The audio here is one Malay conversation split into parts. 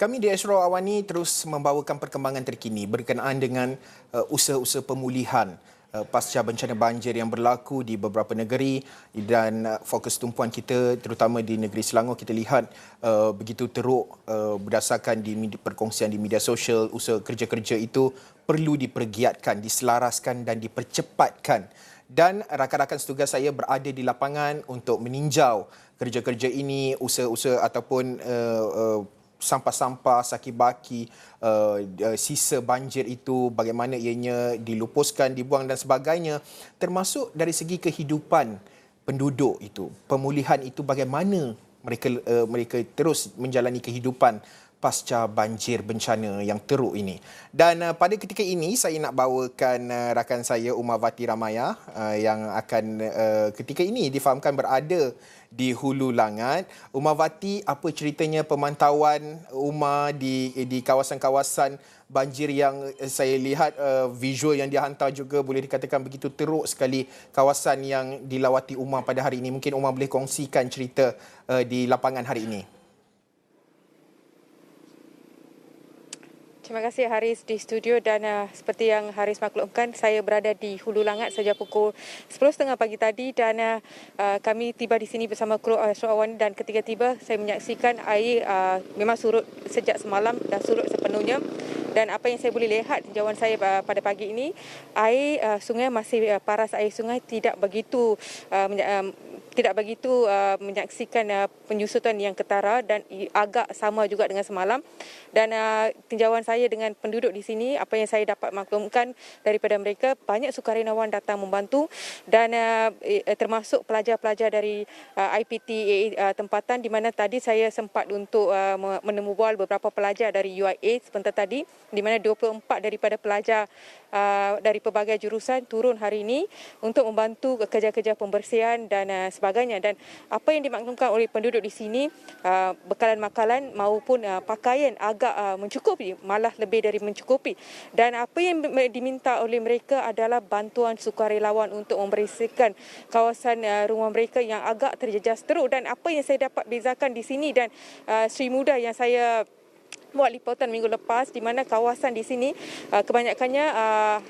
Kami di Astro Awani terus membawakan perkembangan terkini berkenaan dengan usaha-usaha pemulihan pasca bencana banjir yang berlaku di beberapa negeri dan fokus tumpuan kita terutama di negeri Selangor kita lihat begitu teruk berdasarkan perkongsian di media sosial usaha kerja-kerja itu perlu dipergiatkan, diselaraskan dan dipercepatkan. Dan rakan-rakan setugas saya berada di lapangan untuk meninjau kerja-kerja ini, usaha-usaha ataupun sampah-sampah, saki-baki, sisa banjir itu, bagaimana ianya dilupuskan, dibuang dan sebagainya. Termasuk dari segi kehidupan penduduk itu. Pemulihan itu bagaimana mereka terus menjalani kehidupan pasca banjir bencana yang teruk ini. Dan pada ketika ini saya nak bawakan rakan saya Umar Vati Ramaya yang akan ketika ini difahamkan berada di Hulu Langat. Umar Vati, apa ceritanya pemantauan Umar di kawasan-kawasan banjir yang saya lihat visual yang dihantar juga boleh dikatakan begitu teruk sekali kawasan yang dilawati Umar pada hari ini. Mungkin Umar boleh kongsikan cerita di lapangan hari ini. Terima kasih Haris di studio dan seperti yang Haris maklumkan, saya berada di Hulu Langat sejak pukul 10.30 pagi tadi dan kami tiba di sini bersama kru Astro Awani dan ketika tiba saya menyaksikan air memang surut sejak semalam dan surut sepenuhnya. Dan apa yang saya boleh lihat tinjauan saya pada pagi ini, air sungai masih paras, air sungai tidak begitu menyaksikan penyusutan yang ketara dan agak sama juga dengan semalam. Dan tinjauan saya dengan penduduk di sini, apa yang saya dapat maklumkan daripada mereka, banyak sukarelawan datang membantu dan termasuk pelajar-pelajar dari IPT tempatan, di mana tadi saya sempat untuk menemu bual beberapa pelajar dari UIA sebentar tadi, di mana 24 daripada pelajar dari pelbagai jurusan turun hari ini untuk membantu kerja-kerja pembersihan dan sebagainya. Dan apa yang dimaklumkan oleh penduduk di sini, bekalan makanan maupun pakaian agak mencukupi, malah lebih dari mencukupi. Dan apa yang diminta oleh mereka adalah bantuan sukarelawan untuk membersihkan kawasan rumah mereka yang agak terjejas teruk. Dan apa yang saya dapat bezakan di sini dan Sri Muda yang saya buat liputan minggu lepas, di mana kawasan di sini kebanyakannya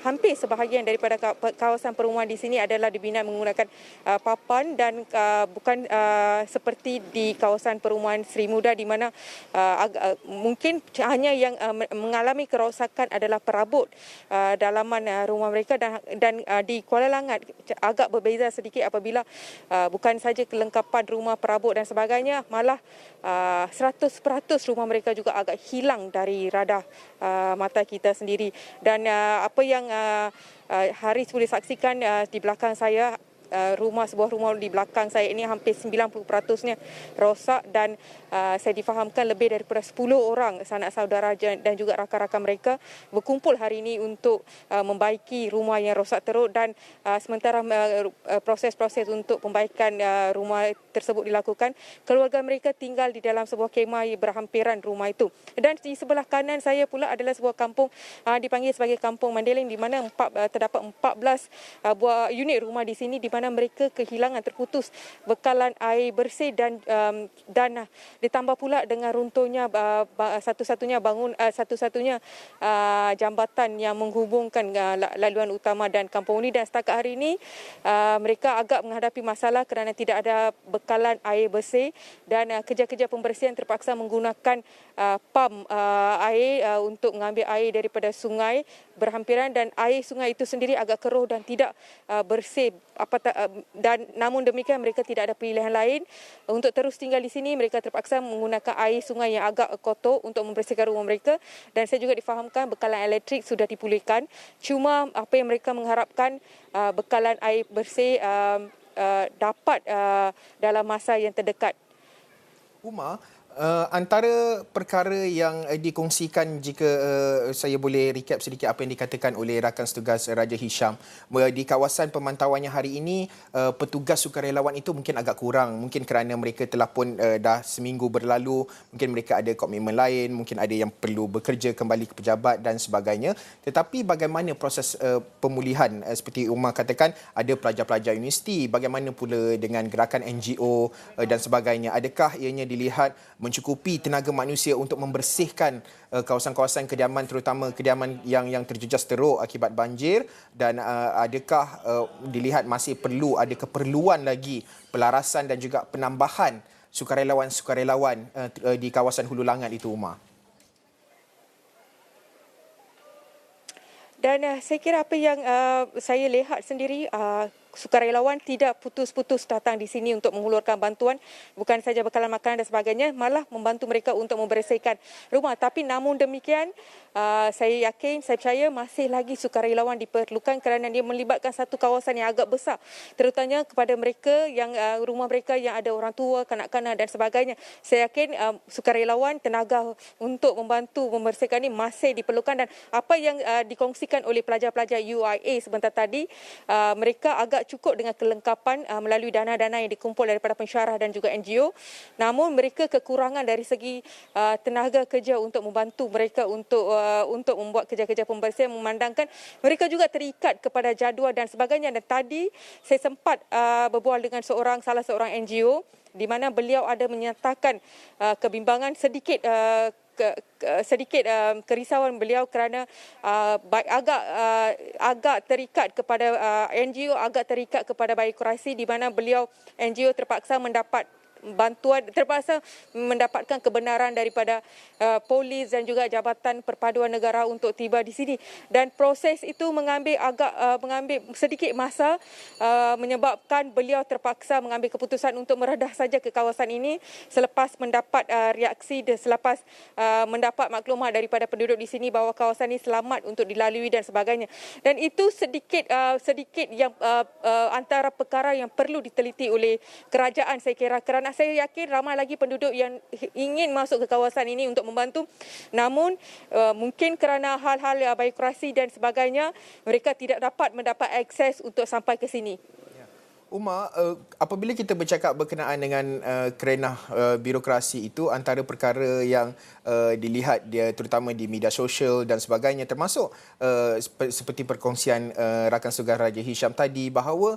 hampir sebahagian daripada kawasan perumahan di sini adalah dibina menggunakan papan dan bukan seperti di kawasan perumahan Sri Muda, di mana mungkin hanya yang mengalami kerosakan adalah perabot dalaman rumah mereka dan di Kuala Langat agak berbeza sedikit apabila bukan saja kelengkapan rumah, perabot dan sebagainya, malah 100% rumah mereka juga agak hilang dari radar mata kita sendiri. Dan apa yang Haris boleh saksikan di belakang saya, sebuah rumah di belakang saya ini hampir 90%-nya rosak dan saya difahamkan lebih daripada 10 orang sanak saudara dan juga rakan-rakan mereka berkumpul hari ini untuk membaiki rumah yang rosak teruk. Dan sementara proses-proses untuk pembaikan rumah tersebut dilakukan, keluarga mereka tinggal di dalam sebuah kemah berhampiran rumah itu. Dan di sebelah kanan saya pula adalah sebuah kampung dipanggil sebagai Kampung Mandeling, di mana terdapat 14 buah unit rumah di sini, di mana mereka kehilangan, terputus bekalan air bersih dan ditambah pula dengan runtuhnya satu-satunya jambatan yang menghubungkan laluan utama dan kampung ini. Dan setakat hari ini mereka agak menghadapi masalah kerana tidak ada bekalan air bersih dan kerja-kerja pembersihan terpaksa menggunakan pam air untuk mengambil air daripada sungai berhampiran, dan air sungai itu sendiri agak keruh dan tidak bersih. Dan namun demikian mereka tidak ada pilihan lain untuk terus tinggal di sini. Mereka terpaksa menggunakan air sungai yang agak kotor untuk membersihkan rumah mereka. Dan saya juga difahamkan bekalan elektrik sudah dipulihkan. Cuma apa yang mereka mengharapkan, bekalan air bersih dapat dalam masa yang terdekat. Umar, antara perkara yang dikongsikan, jika saya boleh recap sedikit apa yang dikatakan oleh rakan setugas Raja Hisham, di kawasan pemantauannya hari ini, petugas sukarelawan itu mungkin agak kurang, mungkin kerana mereka telah pun dah seminggu berlalu, mungkin mereka ada komitmen lain, mungkin ada yang perlu bekerja kembali ke pejabat dan sebagainya. Tetapi bagaimana proses pemulihan, seperti Umar katakan, ada pelajar-pelajar universiti, bagaimana pula dengan gerakan NGO dan sebagainya? Adakah ianya dilihat mencukupi tenaga manusia untuk membersihkan kawasan-kawasan kediaman, terutama kediaman yang terjejas teruk akibat banjir, dan adakah dilihat masih perlu ada keperluan lagi pelarasan dan juga penambahan sukarelawan-sukarelawan di kawasan Hulu Langat itu, Umar? Dan saya kira apa yang saya lihat sendiri, sukarelawan tidak putus-putus datang di sini untuk menghulurkan bantuan, bukan saja bekalan makanan dan sebagainya, malah membantu mereka untuk membersihkan rumah. Tapi namun demikian, saya yakin, saya percaya masih lagi sukarelawan diperlukan kerana dia melibatkan satu kawasan yang agak besar, terutamanya kepada mereka yang rumah mereka yang ada orang tua, kanak-kanak dan sebagainya. Saya yakin sukarelawan, tenaga untuk membantu membersihkan ini masih diperlukan, dan apa yang dikongsikan oleh pelajar-pelajar UIA sebentar tadi, mereka agak cukup dengan kelengkapan melalui dana-dana yang dikumpul daripada pensyarah dan juga NGO. Namun mereka kekurangan dari segi tenaga kerja untuk membantu mereka untuk membuat kerja-kerja pembersihan, memandangkan mereka juga terikat kepada jadual dan sebagainya. Dan tadi saya sempat berbual dengan salah seorang NGO di mana beliau ada menyatakan kebimbangan sedikit kerisauan beliau kerana agak terikat kepada NGO, agak terikat kepada birokrasi, di mana beliau NGO terpaksa mendapatkan kebenaran daripada polis dan juga Jabatan Perpaduan Negara untuk tiba di sini, dan proses itu mengambil sedikit masa, menyebabkan beliau terpaksa mengambil keputusan untuk meredah saja ke kawasan ini selepas mendapat reaksi dan selepas mendapat maklumat daripada penduduk di sini bahawa kawasan ini selamat untuk dilalui dan sebagainya. Dan itu sedikit yang antara perkara yang perlu diteliti oleh kerajaan, saya kira, kerana saya yakin ramai lagi penduduk yang ingin masuk ke kawasan ini untuk membantu, namun mungkin kerana hal-hal birokrasi dan sebagainya, mereka tidak dapat mendapat akses untuk sampai ke sini. Umar, apabila kita bercakap berkenaan dengan kerenah birokrasi itu, antara perkara yang dilihat dia terutama di media sosial dan sebagainya, termasuk seperti perkongsian rakan saudara Raja Hisham tadi, bahawa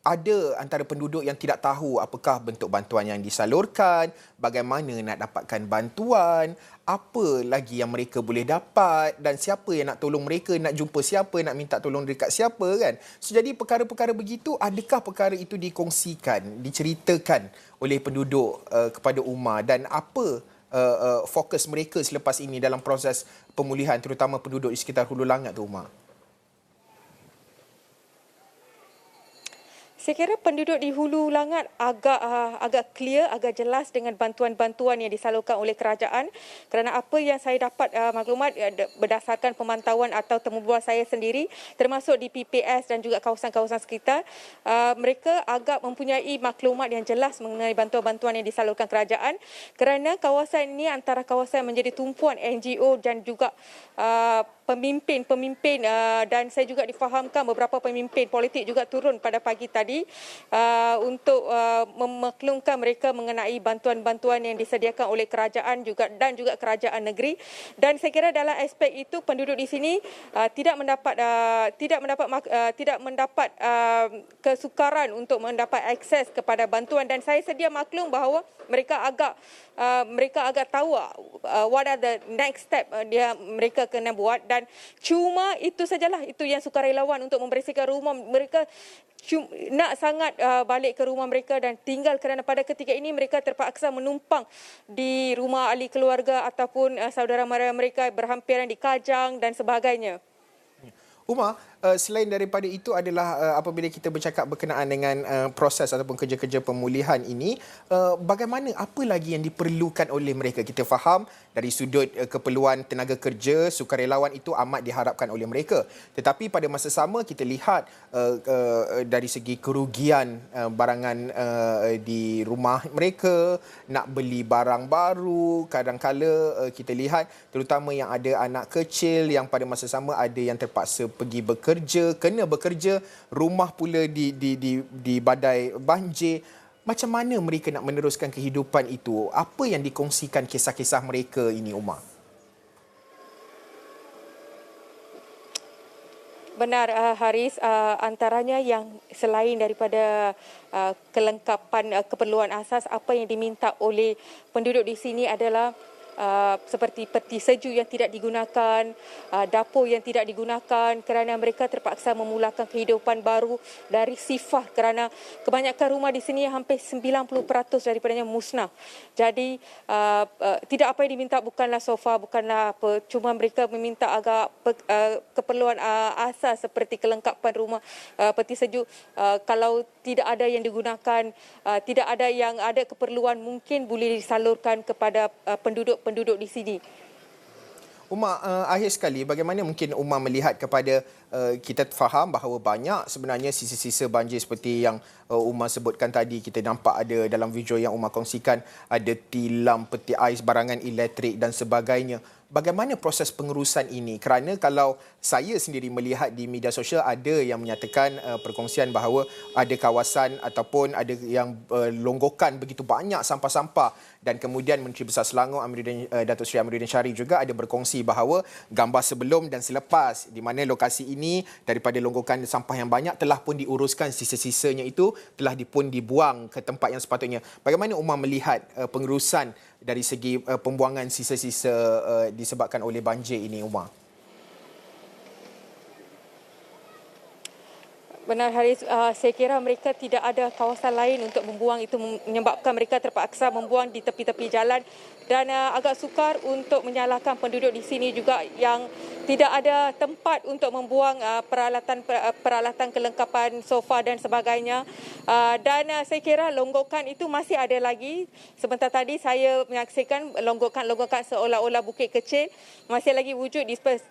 ada antara penduduk yang tidak tahu apakah bentuk bantuan yang disalurkan, bagaimana nak dapatkan bantuan, apa lagi yang mereka boleh dapat, dan siapa yang nak tolong mereka, nak jumpa siapa, nak minta tolong dekat siapa, kan. So, jadi perkara-perkara begitu, adakah perkara itu dikongsikan, diceritakan oleh penduduk kepada Umar, dan apa fokus mereka selepas ini dalam proses pemulihan, terutama penduduk di sekitar Hulu Langat tu, Umar? Saya kira penduduk di Hulu Langat agak clear, agak jelas dengan bantuan-bantuan yang disalurkan oleh kerajaan, kerana apa yang saya dapat maklumat berdasarkan pemantauan atau temubual saya sendiri, termasuk di PPS dan juga kawasan-kawasan sekitar, mereka agak mempunyai maklumat yang jelas mengenai bantuan-bantuan yang disalurkan kerajaan, kerana kawasan ini antara kawasan yang menjadi tumpuan NGO dan juga pemimpin, dan saya juga difahamkan beberapa pemimpin politik juga turun pada pagi tadi untuk memaklumkan mereka mengenai bantuan-bantuan yang disediakan oleh kerajaan dan juga kerajaan negeri. Dan saya kira dalam aspek itu penduduk di sini tidak mendapat kesukaran untuk mendapat akses kepada bantuan, dan saya sedia maklum bahawa mereka agak tahu what are the next step mereka kena buat, dan cuma itu sajalah, itu yang sukarelawan untuk membersihkan rumah mereka nak sangat balik ke rumah mereka dan tinggal, kerana pada ketika ini mereka terpaksa menumpang di rumah ahli keluarga ataupun saudara mara mereka berhampiran di Kajang dan sebagainya. Umar, selain daripada itu adalah apabila kita bercakap berkenaan dengan proses ataupun kerja-kerja pemulihan ini, bagaimana, apa lagi yang diperlukan oleh mereka? Kita faham dari sudut keperluan tenaga kerja, sukarelawan itu amat diharapkan oleh mereka. Tetapi pada masa sama kita lihat dari segi kerugian barangan di rumah mereka, nak beli barang baru, kadang-kala kita lihat terutama yang ada anak kecil yang pada masa sama ada yang terpaksa pergi kena bekerja, rumah pula di badai banjir. Macam mana mereka nak meneruskan kehidupan itu? Apa yang dikongsikan kisah-kisah mereka ini, Umar? Benar, Haris. Antaranya yang selain daripada kelengkapan keperluan asas, apa yang diminta oleh penduduk di sini adalah seperti peti sejuk yang tidak digunakan, dapur yang tidak digunakan kerana mereka terpaksa memulakan kehidupan baru dari sifar kerana kebanyakan rumah di sini hampir 90% daripadanya musnah. Jadi tidak apa yang diminta bukanlah sofa, bukanlah apa, cuma mereka meminta agak keperluan asas seperti kelengkapan rumah, peti sejuk. Kalau tidak ada yang digunakan, tidak ada yang ada keperluan, mungkin boleh disalurkan kepada penduduk di sini. Umar, akhir sekali, bagaimana mungkin Umar melihat kepada kita faham bahawa banyak sebenarnya sisa-sisa banjir seperti yang Umar sebutkan tadi, kita nampak ada dalam video yang Umar kongsikan, ada tilam, peti ais, barangan elektrik dan sebagainya. Bagaimana proses pengurusan ini? Kerana kalau saya sendiri melihat di media sosial ada yang menyatakan perkongsian bahawa ada kawasan ataupun ada yang longgokan begitu banyak sampah-sampah, dan kemudian Menteri Besar Selangor Datuk Seri Amiruddin Syarif juga ada berkongsi bahawa gambar sebelum dan selepas di mana lokasi ini daripada longgokan sampah yang banyak telah pun diuruskan, sisa-sisanya itu telah pun dibuang ke tempat yang sepatutnya. Bagaimana Umar melihat pengurusan dari segi pembuangan sisa-sisa disebabkan oleh banjir ini, Umar? Benar, Haris. Saya kira mereka tidak ada kawasan lain untuk membuang, itu menyebabkan mereka terpaksa membuang di tepi-tepi jalan, dan agak sukar untuk menyalahkan penduduk di sini juga yang tidak ada tempat untuk membuang peralatan kelengkapan sofa dan sebagainya. Dan saya kira longgokan itu masih ada lagi. Sebentar tadi saya menyaksikan longgokan seolah-olah bukit kecil masih lagi wujud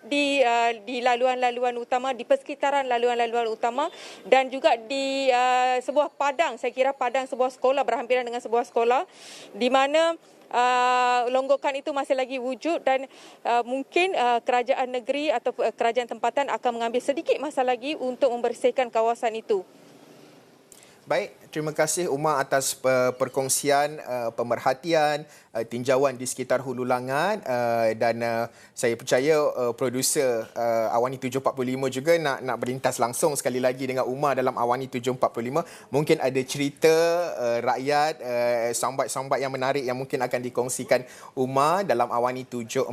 di laluan-laluan utama, di persekitaran laluan-laluan utama, dan juga di sebuah padang, saya kira padang sebuah sekolah, berhampiran dengan sebuah sekolah, di mana longgokan itu masih lagi wujud, dan mungkin kerajaan negeri atau kerajaan tempatan akan mengambil sedikit masa lagi untuk membersihkan kawasan itu. Baik, terima kasih Umar atas perkongsian, pemerhatian, tinjauan di sekitar Hulu Langat, dan saya percaya produser Awani 745 juga nak berlintas langsung sekali lagi dengan Umar dalam Awani 745. Mungkin ada cerita rakyat, soundbite yang menarik yang mungkin akan dikongsikan Umar dalam Awani 745.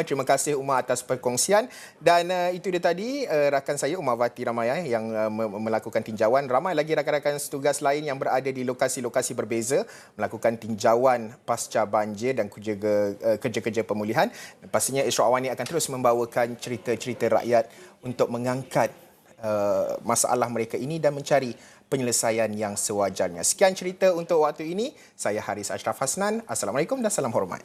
Terima kasih Umar atas perkongsian, dan itu dia tadi rakan saya Umar Wati Ramayya yang melakukan tinjauan. Ramai lagi rakan-rakan tugas lain yang berada di lokasi-lokasi berbeza melakukan tinjauan pasca banjir dan kerja-kerja pemulihan. Pastinya Esra Awani akan terus membawakan cerita-cerita rakyat untuk mengangkat masalah mereka ini dan mencari penyelesaian yang sewajarnya. Sekian cerita untuk waktu ini. Saya Haris Ashraf Hasnan. Assalamualaikum dan salam hormat.